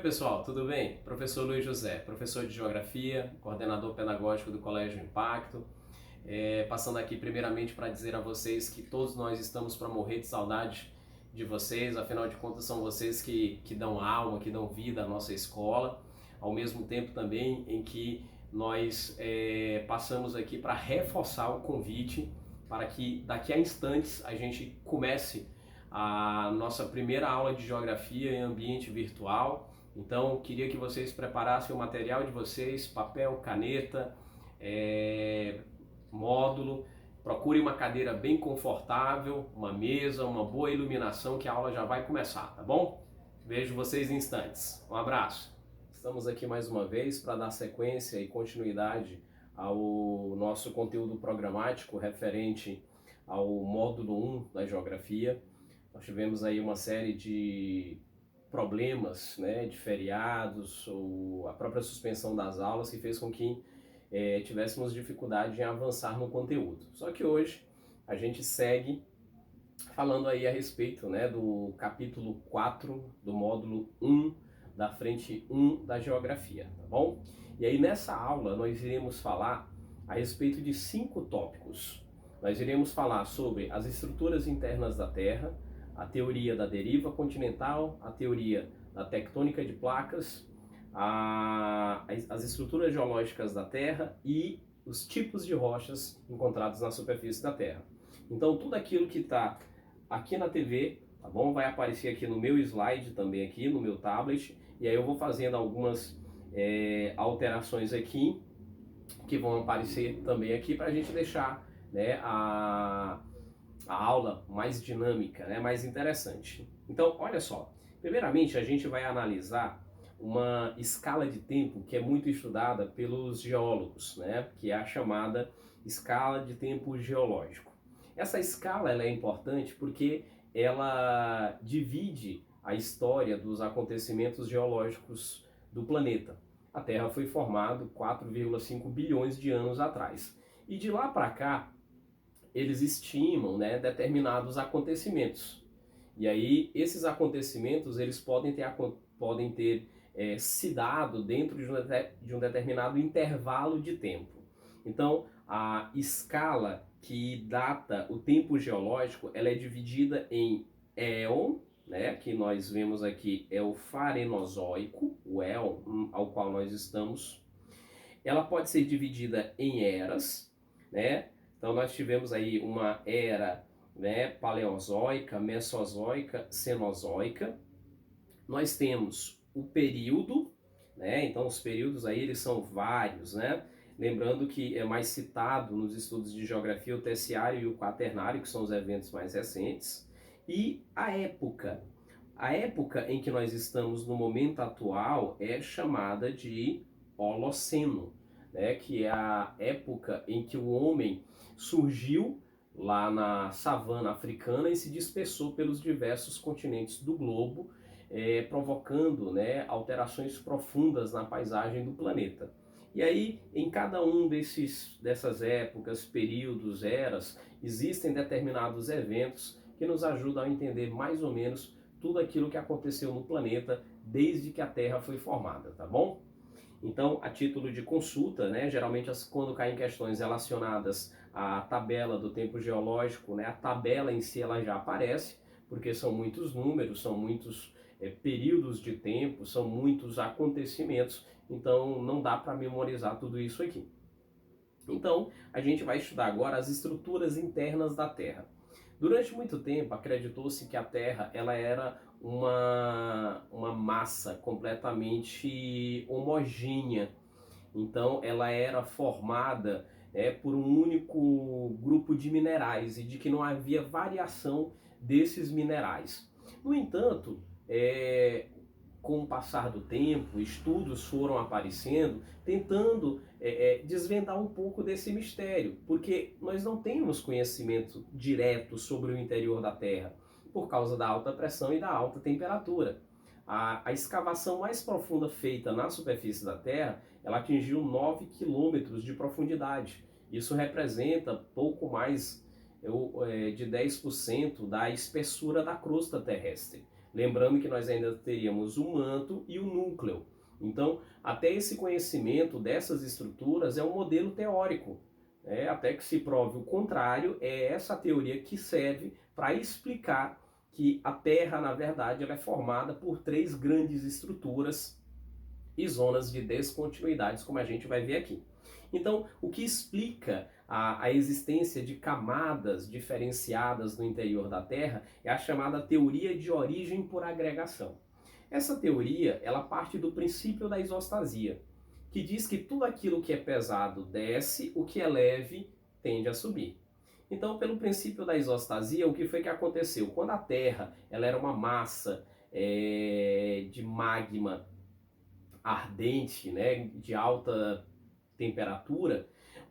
pessoal, tudo bem? Professor Luiz José, professor de Geografia, coordenador pedagógico do Colégio Impacto. Passando aqui primeiramente para dizer a vocês que todos nós estamos para morrer de saudade de vocês, afinal de contas são vocês que dão alma, que dão vida à nossa escola, ao mesmo tempo também em que nós passamos aqui para reforçar o convite para que daqui a instantes a gente comece a nossa primeira aula de Geografia em ambiente virtual. Então, queria que vocês preparassem o material de vocês, papel, caneta, módulo. Procure uma cadeira bem confortável, uma mesa, uma boa iluminação, que a aula já vai começar, tá bom? Vejo vocês em instantes. Um abraço. Estamos aqui mais uma vez para dar sequência e continuidade ao nosso conteúdo programático referente ao módulo 1 da Geografia. Nós tivemos aí uma série de problemas, né, de feriados ou a própria suspensão das aulas que fez com que tivéssemos dificuldade em avançar no conteúdo. Só que hoje a gente segue falando aí a respeito, né, do capítulo 4 do módulo 1 da frente 1 da Geografia, tá bom? E aí nessa aula nós iremos falar a respeito de 5 tópicos. Nós iremos falar sobre as estruturas internas da Terra, a teoria da deriva continental, a teoria da tectônica de placas, as estruturas geológicas da Terra e os tipos de rochas encontrados na superfície da Terra. Então tudo aquilo que está aqui na TV, tá bom? Vai aparecer aqui no meu slide também, aqui no meu tablet, e aí eu vou fazendo algumas alterações aqui, que vão aparecer também aqui para a gente deixar, né, a aula mais dinâmica, né, mais interessante. Então, olha só, primeiramente a gente vai analisar uma escala de tempo que é muito estudada pelos geólogos, né, que é a chamada escala de tempo geológico. Essa escala ela é importante porque ela divide a história dos acontecimentos geológicos do planeta. A Terra foi formada 4,5 bilhões de anos atrás. E de lá para cá, eles estimam, né, determinados acontecimentos. E aí, esses acontecimentos eles podem ter se dado dentro de um determinado intervalo de tempo. Então, a escala que data o tempo geológico, ela é dividida em éon, né, que nós vemos aqui é o Farenozoico, o éon ao qual nós estamos. Ela pode ser dividida em eras, né? Então nós tivemos aí uma era, né, paleozoica, mesozoica, cenozoica. Nós temos o período, né? Então os períodos aí eles são vários, né? Lembrando que é mais citado nos estudos de geografia o terciário e o quaternário, que são os eventos mais recentes. E a época em que nós estamos no momento atual é chamada de Holoceno, né? Que é a época em que o homem surgiu lá na savana africana e se dispersou pelos diversos continentes do globo, provocando, né, alterações profundas na paisagem do planeta. E aí, em cada um dessas épocas, períodos, eras, existem determinados eventos que nos ajudam a entender mais ou menos tudo aquilo que aconteceu no planeta desde que a Terra foi formada, tá bom? Então, a título de consulta, né, geralmente quando caem questões relacionadas à tabela do tempo geológico, né, a tabela em si ela já aparece, porque são muitos números, são muitos períodos de tempo, são muitos acontecimentos, então não dá para memorizar tudo isso aqui. Então, a gente vai estudar agora as estruturas internas da Terra. Durante muito tempo, acreditou-se que a Terra ela era uma massa completamente homogênea. Então, ela era formada por um único grupo de minerais e de que não havia variação desses minerais. No entanto, com o passar do tempo, estudos foram aparecendo tentando desvendar um pouco desse mistério, porque nós não temos conhecimento direto sobre o interior da Terra, por causa da alta pressão e da alta temperatura. A escavação mais profunda feita na superfície da Terra, ela atingiu 9 quilômetros de profundidade. Isso representa pouco mais de 10% da espessura da crosta terrestre. Lembrando que nós ainda teríamos o manto e o núcleo. Então, até esse conhecimento dessas estruturas é um modelo teórico. Até que se prove o contrário, é essa teoria que serve para explicar que a Terra, na verdade, ela é formada por três grandes estruturas e zonas de descontinuidades, como a gente vai ver aqui. Então, o que explica a existência de camadas diferenciadas no interior da Terra é a chamada teoria de origem por agregação. Essa teoria, ela parte do princípio da isostasia, que diz que tudo aquilo que é pesado desce, o que é leve tende a subir. Então, pelo princípio da isostasia, o que foi que aconteceu? Quando a Terra ela era uma massa de magma ardente, né, de alta temperatura,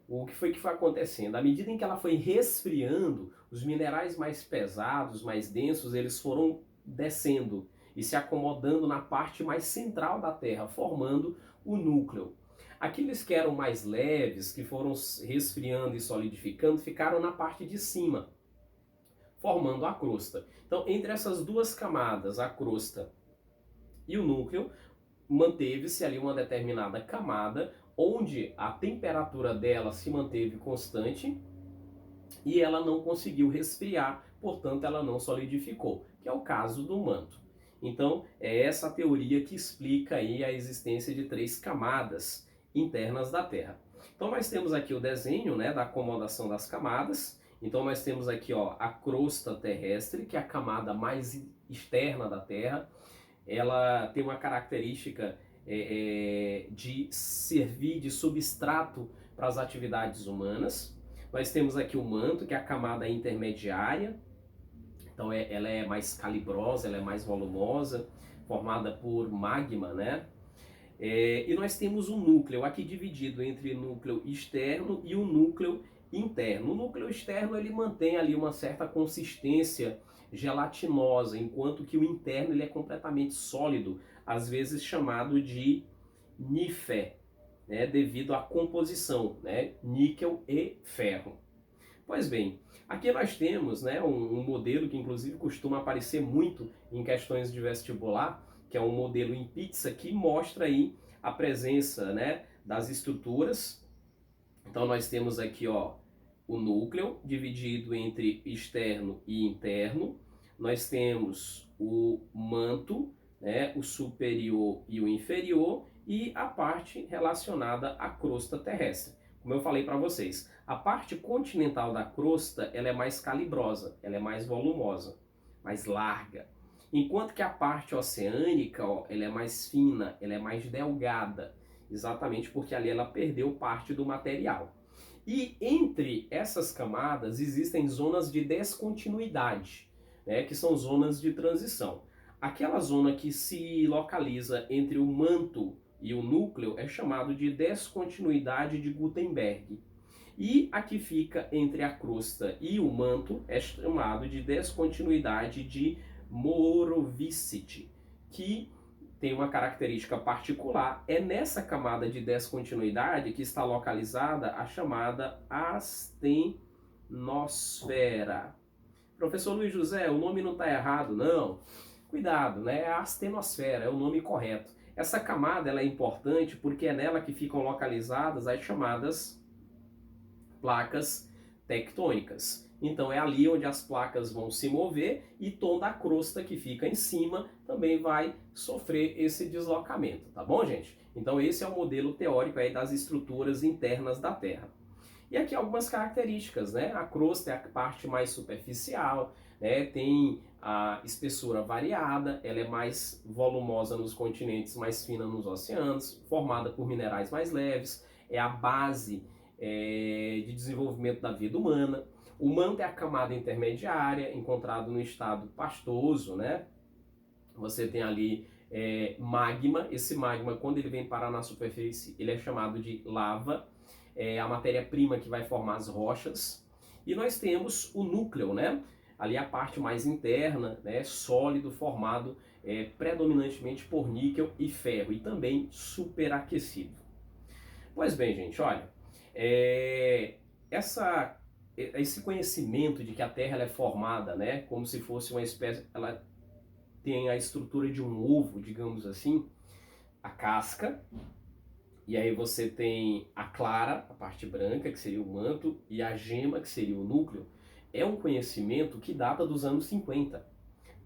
o que foi acontecendo? À medida em que ela foi resfriando, os minerais mais pesados, mais densos, eles foram descendo e se acomodando na parte mais central da Terra, formando o núcleo. Aqueles que eram mais leves, que foram resfriando e solidificando, ficaram na parte de cima, formando a crosta. Então, entre essas duas camadas, a crosta e o núcleo, manteve-se ali uma determinada camada, onde a temperatura dela se manteve constante e ela não conseguiu resfriar, portanto ela não solidificou, que é o caso do manto. Então é essa teoria que explica aí a existência de três camadas internas da Terra. Então nós temos aqui o desenho, né, da acomodação das camadas. Então nós temos aqui, ó, a crosta terrestre, que é a camada mais externa da Terra. Ela tem uma característica de servir de substrato para as atividades humanas. Nós temos aqui o manto, que é a camada intermediária. Então ela é mais calibrosa, ela é mais volumosa, formada por magma, né? E nós temos um núcleo aqui dividido entre o núcleo externo e o núcleo interno. O núcleo externo ele mantém ali uma certa consistência gelatinosa, enquanto que o interno ele é completamente sólido, às vezes chamado de nífer, né, devido à composição, né, níquel e ferro. Pois bem, aqui nós temos, né, um modelo que inclusive costuma aparecer muito em questões de vestibular, que é um modelo em pizza que mostra aí a presença, né, das estruturas. Então nós temos aqui, ó, o núcleo dividido entre externo e interno. Nós temos o manto, né, o superior e o inferior, e a parte relacionada à crosta terrestre. Como eu falei para vocês, a parte continental da crosta ela é mais calibrosa, ela é mais volumosa, mais larga. Enquanto que a parte oceânica, ó, ela é mais fina, ela é mais delgada, exatamente porque ali ela perdeu parte do material. E entre essas camadas existem zonas de descontinuidade, né, que são zonas de transição. Aquela zona que se localiza entre o manto e o núcleo é chamado de descontinuidade de Gutenberg. E a que fica entre a crosta e o manto é chamado de descontinuidade de Morovicit, que tem uma característica particular. É nessa camada de descontinuidade que está localizada a chamada astenosfera. Professor Luiz José, o nome não está errado, não. Cuidado, né? É a astenosfera, é o nome correto. Essa camada ela é importante porque é nela que ficam localizadas as chamadas placas tectônicas. Então é ali onde as placas vão se mover e toda a crosta que fica em cima também vai sofrer esse deslocamento, tá bom, gente? Então esse é o modelo teórico aí das estruturas internas da Terra. E aqui algumas características, né? A crosta é a parte mais superficial, né? Tem a espessura variada, ela é mais volumosa nos continentes, mais fina nos oceanos, formada por minerais mais leves, é a base de desenvolvimento da vida humana. O manto é a camada intermediária, encontrado no estado pastoso, né? Você tem ali magma. Esse magma, quando ele vem parar na superfície, ele é chamado de lava. É a matéria-prima que vai formar as rochas. E nós temos o núcleo, né? Ali a parte mais interna, né? Sólido, formado predominantemente por níquel e ferro, e também superaquecido. Pois bem, gente, olha, esse conhecimento de que a Terra ela é formada, né, como se fosse uma espécie, ela tem a estrutura de um ovo, digamos assim, a casca, e aí você tem a clara, a parte branca, que seria o manto, e a gema, que seria o núcleo. É um conhecimento que data dos anos 50.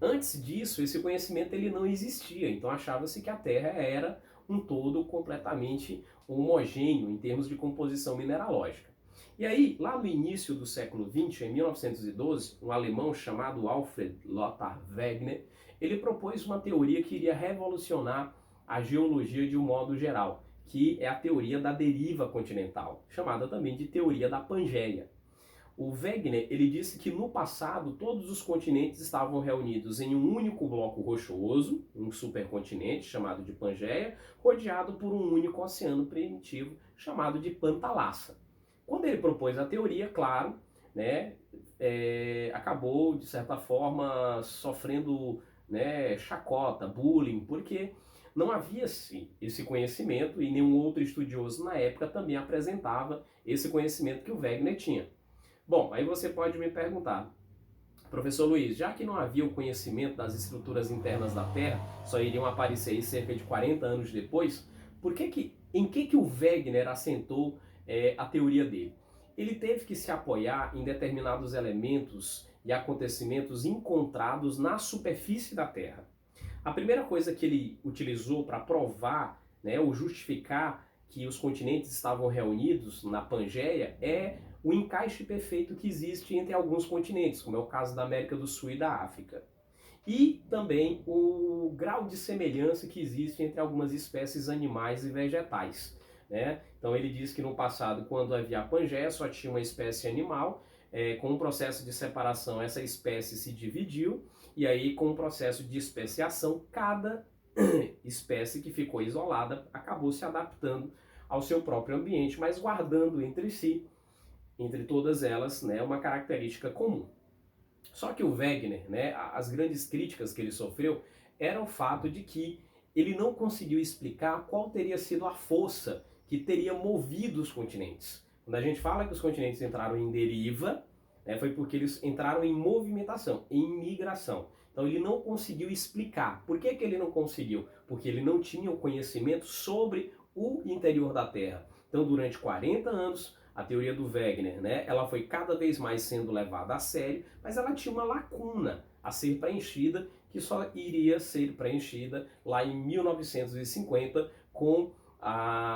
Antes disso, esse conhecimento ele não existia, então achava-se que a Terra era um todo completamente homogêneo em termos de composição mineralógica. E aí, lá no início do século XX, em 1912, um alemão chamado Alfred Lothar Wegener, ele propôs uma teoria que iria revolucionar a geologia de um modo geral, que é a teoria da deriva continental, chamada também de teoria da Pangeia. O Wegener, ele disse que no passado todos os continentes estavam reunidos em um único bloco rochoso, um supercontinente chamado de Pangeia, rodeado por um único oceano primitivo chamado de Pantalassa. Quando ele propôs a teoria, claro, né, acabou de certa forma sofrendo, né, chacota, bullying, porque não havia esse conhecimento e nenhum outro estudioso na época também apresentava esse conhecimento que o Wegener tinha. Bom, aí você pode me perguntar, professor Luiz, já que não havia o conhecimento das estruturas internas da Terra, só iriam aparecer aí cerca de 40 anos depois, em que o Wegener assentou a teoria dele? Ele teve que se apoiar em determinados elementos e acontecimentos encontrados na superfície da Terra. A primeira coisa que ele utilizou para provar, né, ou justificar que os continentes estavam reunidos na Pangeia é o encaixe perfeito que existe entre alguns continentes, como é o caso da América do Sul e da África. E também o grau de semelhança que existe entre algumas espécies animais e vegetais, né? Então ele diz que no passado, quando havia a Pangeia, só tinha uma espécie animal, com um processo de separação essa espécie se dividiu, e aí com o processo de especiação, cada espécie que ficou isolada acabou se adaptando ao seu próprio ambiente, mas guardando entre si, entre todas elas, né, uma característica comum. Só que o Wegener, né, as grandes críticas que ele sofreu era o fato de que ele não conseguiu explicar qual teria sido a força que teria movido os continentes. Quando a gente fala que os continentes entraram em deriva, né, foi porque eles entraram em movimentação, em migração. Então ele não conseguiu explicar. Por que ele não conseguiu? Porque ele não tinha o conhecimento sobre o interior da Terra. Então durante 40 anos, a teoria do Wegener, né, ela foi cada vez mais sendo levada a sério, mas ela tinha uma lacuna a ser preenchida, que só iria ser preenchida lá em 1950 com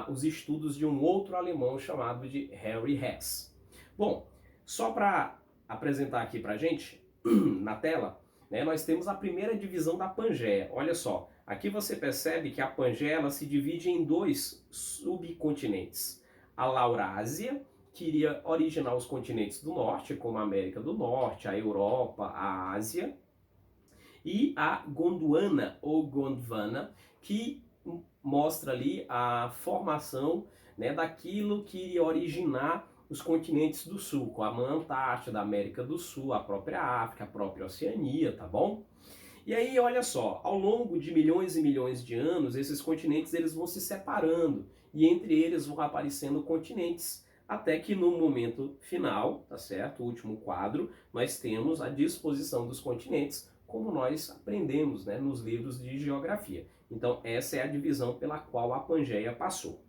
os estudos de um outro alemão chamado de Harry Hess. Bom, só para apresentar aqui para a gente, na tela, né, nós temos a primeira divisão da Pangeia. Olha só, aqui você percebe que a Pangeia ela se divide em dois subcontinentes. A Laurásia, que iria originar os continentes do norte, como a América do Norte, a Europa, a Ásia, e a Gondwana ou Gondwana, que mostra ali a formação, né, daquilo que iria originar os continentes do sul, com a Antártida, a América do Sul, a própria África, a própria Oceania, tá bom? E aí, olha só, ao longo de milhões e milhões de anos, esses continentes eles vão se separando e entre eles vão aparecendo continentes, até que no momento final, tá certo? O último quadro, nós temos a disposição dos continentes, como nós aprendemos, né, nos livros de geografia. Então, essa é a divisão pela qual a Pangeia passou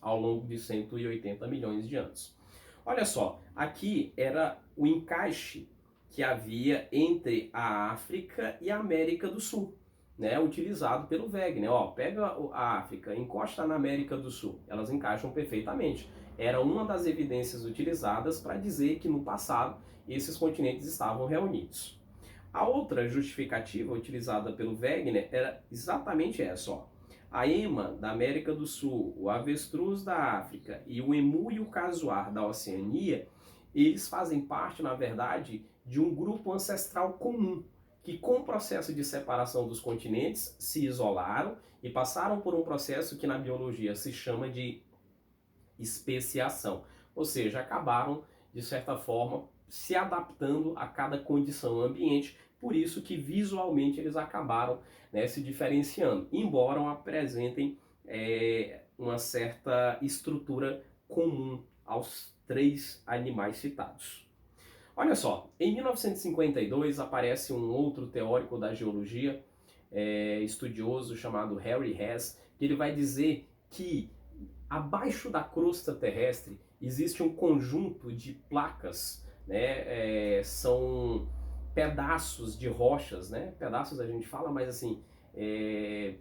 ao longo de 180 milhões de anos. Olha só, aqui era o encaixe que havia entre a África e a América do Sul, né, utilizado pelo Wegener. Ó, pega a África, encosta na América do Sul, elas encaixam perfeitamente. Era uma das evidências utilizadas para dizer que no passado esses continentes estavam reunidos. A outra justificativa utilizada pelo Wegener era exatamente essa, ó. A ema da América do Sul, o avestruz da África e o emu e o casuar da Oceania, eles fazem parte, na verdade, de um grupo ancestral comum, que com o processo de separação dos continentes se isolaram e passaram por um processo que na biologia se chama de especiação, ou seja, acabaram, de certa forma, se adaptando a cada condição ambiente, por isso que visualmente eles acabaram, né, se diferenciando, embora apresentem uma certa estrutura comum aos três animais citados. Olha só, em 1952 aparece um outro teórico da geologia, estudioso chamado Harry Hess, que ele vai dizer que abaixo da crosta terrestre existe um conjunto de placas, né? São pedaços de rochas, né? Pedaços a gente fala, mas assim,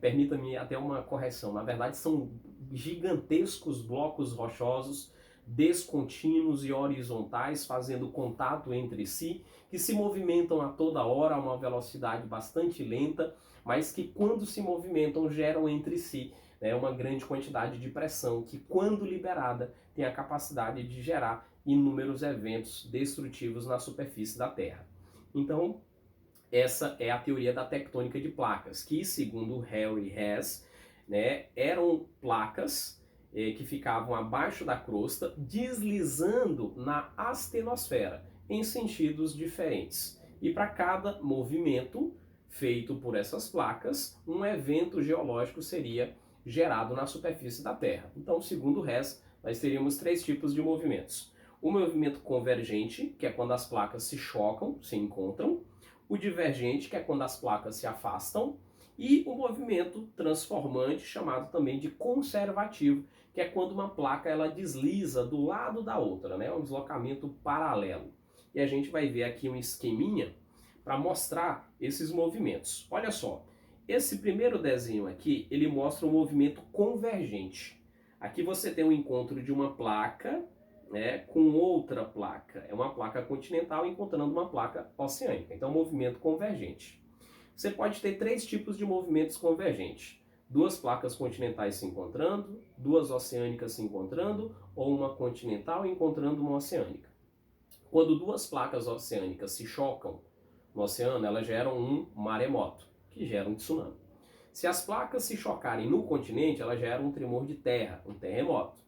permita-me até uma correção. Na verdade, são gigantescos blocos rochosos descontínuos e horizontais, fazendo contato entre si, que se movimentam a toda hora a uma velocidade bastante lenta, mas que quando se movimentam geram entre si uma grande quantidade de pressão que, quando liberada, tem a capacidade de gerar inúmeros eventos destrutivos na superfície da Terra. Então, essa é a teoria da tectônica de placas, que, segundo Harry Hess, eram placas que ficavam abaixo da crosta, deslizando na astenosfera, em sentidos diferentes. E para cada movimento feito por essas placas, um evento geológico seria gerado na superfície da Terra. Então, segundo Hess, nós teríamos 3 tipos de movimentos. O movimento convergente, que é quando as placas se chocam, se encontram. O divergente, que é quando as placas se afastam. E o movimento transformante, chamado também de conservativo, que é quando uma placa ela desliza do lado da outra, um deslocamento paralelo. E a gente vai ver aqui um esqueminha para mostrar esses movimentos. Olha só, esse primeiro desenho aqui, ele mostra um movimento convergente. Aqui você tem um encontro de uma placa com outra placa. É uma placa continental encontrando uma placa oceânica. Então, movimento convergente. Você pode ter 3 tipos de movimentos convergentes. 2 placas continentais se encontrando, 2 oceânicas se encontrando, ou uma continental encontrando uma oceânica. Quando 2 placas oceânicas se chocam no oceano, elas geram um maremoto, que gera um tsunami. Se as placas se chocarem no continente, elas geram um tremor de terra, um terremoto.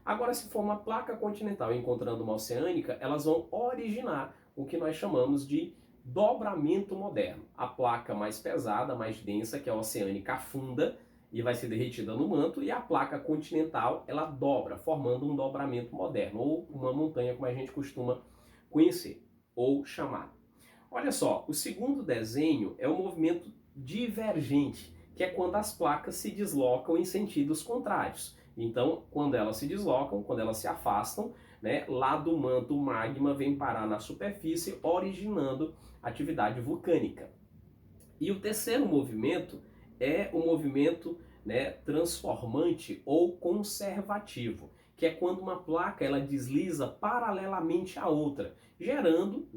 Agora, se for uma placa continental encontrando uma oceânica, elas vão originar o que nós chamamos de dobramento moderno. A placa mais pesada, mais densa, que é a oceânica, afunda e vai ser derretida no manto, e a placa continental, ela dobra, formando um dobramento moderno, ou uma montanha, como a gente costuma conhecer, ou chamar. Olha só, o segundo desenho é o movimento divergente, que é quando as placas se deslocam em sentidos contrários. Então, quando elas se deslocam, quando elas se afastam, lá do manto o magma vem parar na superfície, originando atividade vulcânica. E o terceiro movimento é o movimento transformante ou conservativo, que é quando uma placa ela desliza paralelamente à outra, gerando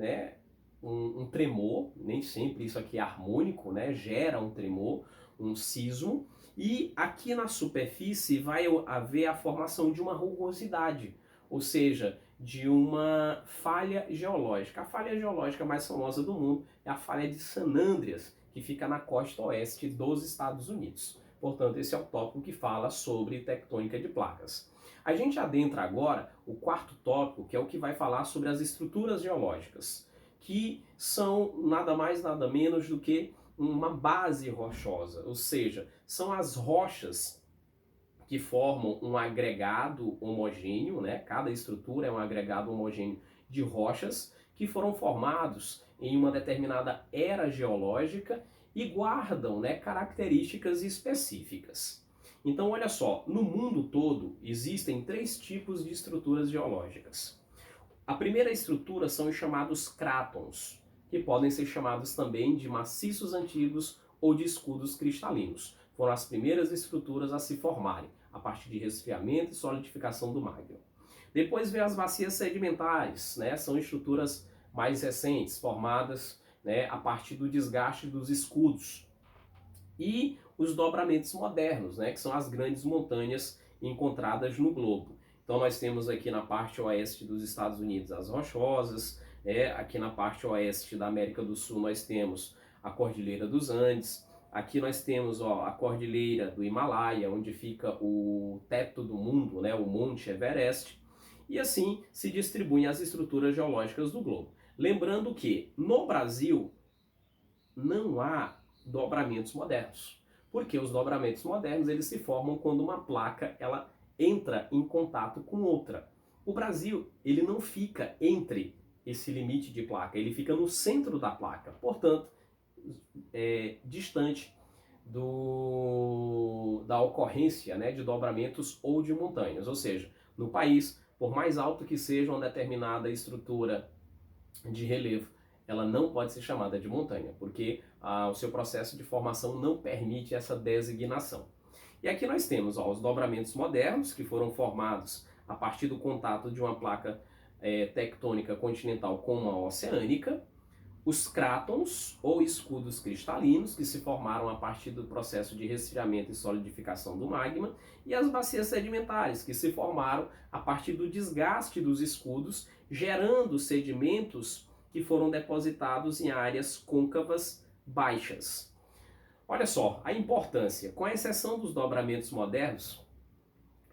um tremor. Nem sempre isso aqui é harmônico, gera um tremor, um sismo, e aqui na superfície vai haver a formação de uma rugosidade, ou seja, de uma falha geológica. A falha geológica mais famosa do mundo é a falha de San Andreas, que fica na costa oeste dos Estados Unidos. Portanto, esse é o tópico que fala sobre tectônica de placas. A gente adentra agora o quarto tópico, que é o que vai falar sobre as estruturas geológicas, que são nada mais nada menos do que uma base rochosa, ou seja, são as rochas que formam um agregado homogêneo, cada estrutura é um agregado homogêneo de rochas que foram formados em uma determinada era geológica e guardam características específicas. Então, olha só, no mundo todo existem 3 tipos de estruturas geológicas. A primeira estrutura são os chamados crátons, que podem ser chamados também de maciços antigos ou de escudos cristalinos. Foram as primeiras estruturas a se formarem, a partir de resfriamento e solidificação do magma. Depois vem as bacias sedimentares, são estruturas mais recentes, formadas a partir do desgaste dos escudos. E os dobramentos modernos, que são as grandes montanhas encontradas no globo. Então nós temos aqui na parte oeste dos Estados Unidos as Rochosas, aqui na parte oeste da América do Sul nós temos a Cordilheira dos Andes, aqui nós temos a Cordilheira do Himalaia, onde fica o teto do mundo, o Monte Everest, e assim se distribuem as estruturas geológicas do globo. Lembrando que no Brasil não há dobramentos modernos, porque os dobramentos modernos eles se formam quando uma placa ela entra em contato com outra. O Brasil ele não fica entre esse limite de placa, ele fica no centro da placa, portanto, distante da ocorrência, né, de dobramentos ou de montanhas. Ou seja, no país, por mais alto que seja uma determinada estrutura de relevo, ela não pode ser chamada de montanha, porque o seu processo de formação não permite essa designação. E aqui nós temos os dobramentos modernos, que foram formados a partir do contato de uma placa tectônica continental com uma oceânica, os crátons, ou escudos cristalinos, que se formaram a partir do processo de resfriamento e solidificação do magma, e as bacias sedimentares, que se formaram a partir do desgaste dos escudos, gerando sedimentos que foram depositados em áreas côncavas baixas. Olha só a importância. Com exceção dos dobramentos modernos,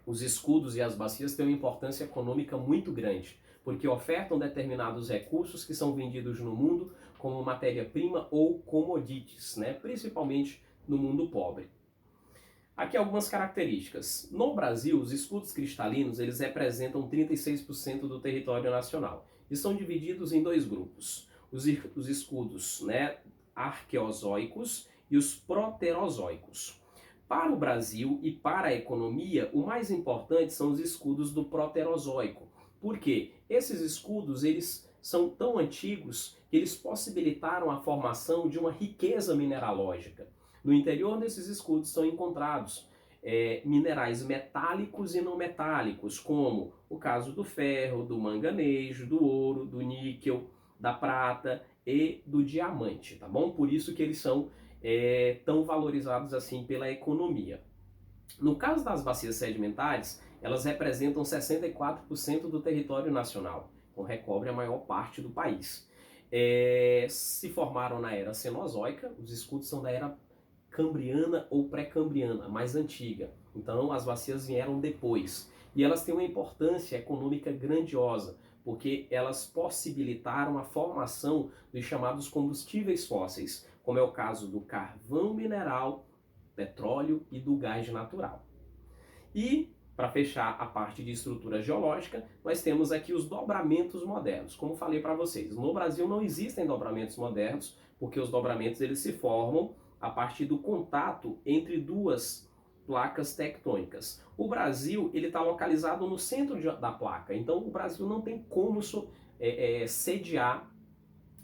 os escudos e as bacias têm uma importância econômica muito grande, porque ofertam determinados recursos que são vendidos no mundo como matéria-prima ou commodities, né? Principalmente no mundo pobre. Aqui algumas características. No Brasil, os escudos cristalinos eles representam 36% do território nacional e são divididos em dois grupos. Os escudos, né, arqueozoicos e os proterozoicos. Para o Brasil e para a economia, o mais importante são os escudos do proterozoico. Por quê? Esses escudos eles são tão antigos que eles possibilitaram a formação de uma riqueza mineralógica. No interior desses escudos são encontrados minerais metálicos e não metálicos, como o caso do ferro, do manganês, do ouro, do níquel, da prata e do diamante, tá bom? Por isso que eles são tão valorizados assim pela economia. No caso das bacias sedimentares, elas representam 64% do território nacional, então recobre a maior parte do país. Se formaram na era Cenozoica, os escudos são da era Cambriana ou pré-cambriana, mais antiga. Então as bacias vieram depois. E elas têm uma importância econômica grandiosa, porque elas possibilitaram a formação dos chamados combustíveis fósseis, como é o caso do carvão mineral, petróleo e do gás natural. E, para fechar a parte de estrutura geológica, nós temos aqui os dobramentos modernos. Como falei para vocês, no Brasil não existem dobramentos modernos, porque os dobramentos eles se formam a partir do contato entre duas placas tectônicas. O Brasil ele está localizado no centro da placa, então o Brasil não tem como sediar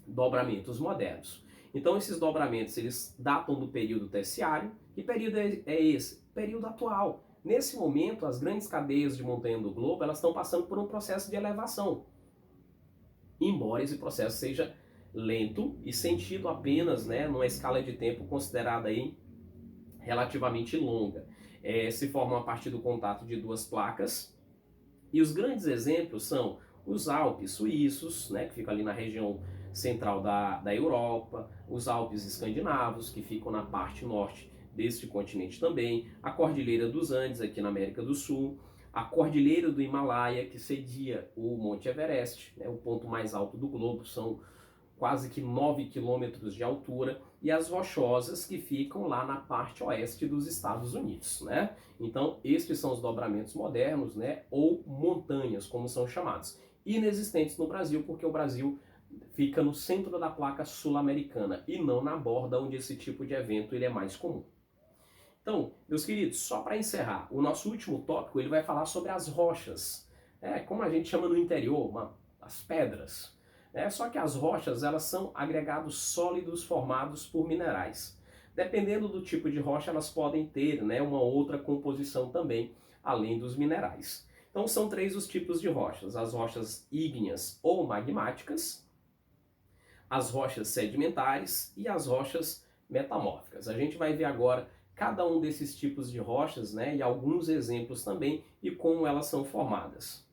dobramentos modernos. Então esses dobramentos eles datam do período terciário. Que período é esse? Período atual. Nesse momento, as grandes cadeias de montanha do globo elas estão passando por um processo de elevação. Embora esse processo seja lento e sentido apenas, né, numa escala de tempo considerada aí relativamente longa. Se formam a partir do contato de duas placas. E os grandes exemplos são os Alpes suíços, né, que ficam ali na região central da Europa, os Alpes escandinavos, que ficam na parte norte deste continente também, a Cordilheira dos Andes, aqui na América do Sul, a Cordilheira do Himalaia, que cedia o Monte Everest, né, o ponto mais alto do globo, são quase que 9 quilômetros de altura, e as rochosas que ficam lá na parte oeste dos Estados Unidos, né? Então, estes são os dobramentos modernos, né, ou montanhas, como são chamados, inexistentes no Brasil, porque o Brasil fica no centro da placa sul-americana e não na borda onde esse tipo de evento ele é mais comum. Então, meus queridos, só para encerrar, o nosso último tópico ele vai falar sobre as rochas, como a gente chama no interior, as pedras. Só que as rochas elas são agregados sólidos formados por minerais. Dependendo do tipo de rocha, elas podem ter, né, uma outra composição também, além dos minerais. Então são três os tipos de rochas: as rochas ígneas ou magmáticas, as rochas sedimentares e as rochas metamórficas. A gente vai ver agora cada um desses tipos de rochas, né, e alguns exemplos também e como elas são formadas.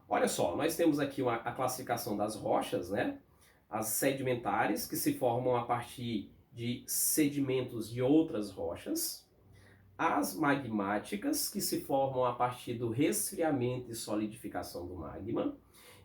Olha só, nós temos aqui a classificação das rochas, né? As sedimentares, que se formam a partir de sedimentos de outras rochas. As magmáticas, que se formam a partir do resfriamento e solidificação do magma.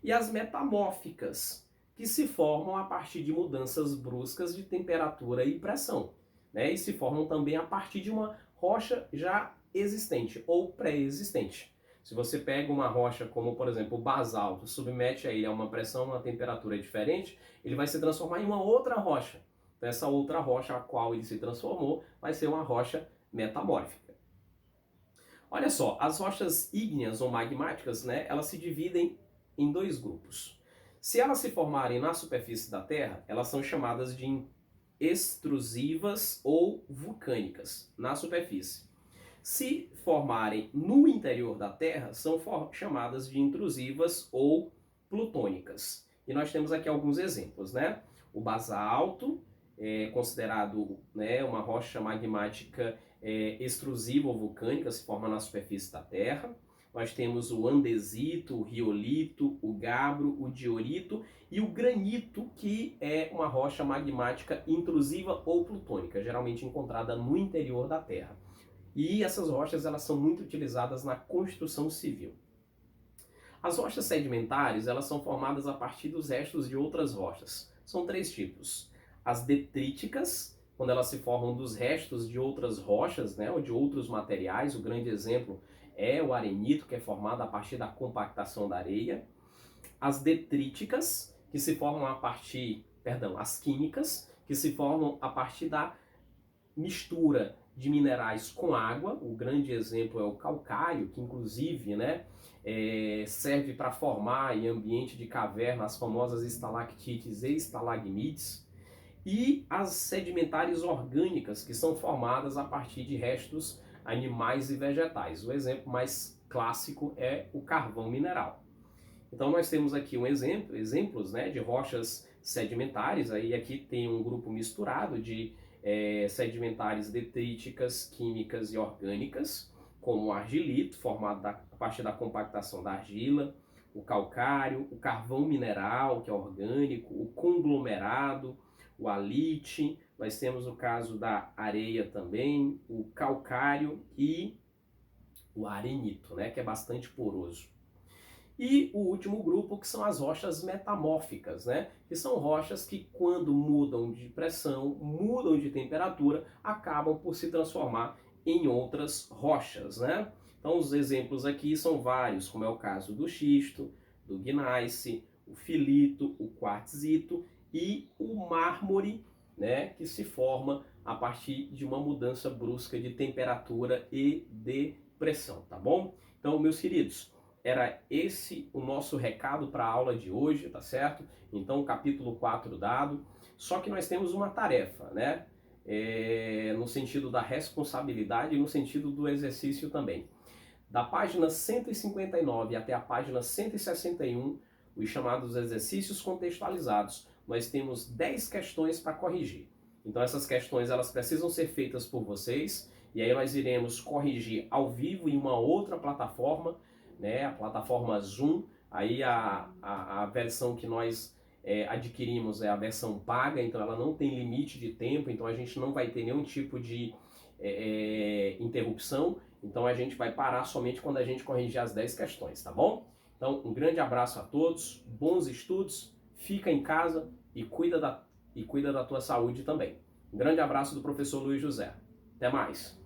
E as metamórficas, que se formam a partir de mudanças bruscas de temperatura e pressão, né? E se formam também a partir de uma rocha já existente ou pré-existente. Se você pega uma rocha como, por exemplo, o basalto, submete a ele a uma pressão, uma temperatura diferente, ele vai se transformar em uma outra rocha. Então, essa outra rocha a qual ele se transformou vai ser uma rocha metamórfica. Olha só, as rochas ígneas ou magmáticas, né, elas se dividem em dois grupos. Se elas se formarem na superfície da Terra, elas são chamadas de extrusivas ou vulcânicas na superfície. Se formarem no interior da Terra, são chamadas de intrusivas ou plutônicas. E nós temos aqui alguns exemplos, né? O basalto é considerado, né, uma rocha magmática extrusiva ou vulcânica, se forma na superfície da Terra. Nós temos o andesito, o riolito, o gabbro, o diorito e o granito, que é uma rocha magmática intrusiva ou plutônica, geralmente encontrada no interior da Terra. E essas rochas elas são muito utilizadas na construção civil. As rochas sedimentares elas são formadas a partir dos restos de outras rochas. São três tipos. As detríticas, quando elas se formam dos restos de outras rochas, né, ou de outros materiais. O grande exemplo é o arenito, que é formado a partir da compactação da areia. As detríticas, que se formam a partir, as químicas, que se formam a partir da mistura de minerais com água. O grande exemplo é o calcário, que inclusive, né, serve para formar em ambiente de caverna as famosas estalactites e estalagmites. E as sedimentares orgânicas, que são formadas a partir de restos animais e vegetais. O exemplo mais clássico é o carvão mineral. Então nós temos aqui exemplos, né, de rochas sedimentares. Aí aqui tem um grupo misturado de sedimentares detríticas, químicas e orgânicas, como o argilito, formado a partir da compactação da argila, o calcário, o carvão mineral, que é orgânico, o conglomerado, o halite. Nós temos o caso da areia também, o calcário e o arenito, né, que é bastante poroso. E o último grupo, que são as rochas metamórficas, né, que são rochas que, quando mudam de pressão, mudam de temperatura, acabam por se transformar em outras rochas, né? Então os exemplos aqui são vários, como é o caso do xisto, do gneiss, o filito, o quartzito e o mármore, né, que se forma a partir de uma mudança brusca de temperatura e de pressão, tá bom? Então, meus queridos, era esse o nosso recado para a aula de hoje, tá certo? Então, capítulo 4 dado. Só que nós temos uma tarefa, né? No sentido da responsabilidade e no sentido do exercício também. Da página 159 até a página 161, os chamados exercícios contextualizados, nós temos 10 questões para corrigir. Então essas questões elas precisam ser feitas por vocês, e aí nós iremos corrigir ao vivo em uma outra plataforma, né, a plataforma Zoom. Aí a versão que nós adquirimos é a versão paga, então ela não tem limite de tempo, então a gente não vai ter nenhum tipo de interrupção, então a gente vai parar somente quando a gente corrigir as 10 questões, tá bom? Então um grande abraço a todos, bons estudos, fica em casa e cuida da tua saúde também. Um grande abraço do professor Luiz José. Até mais!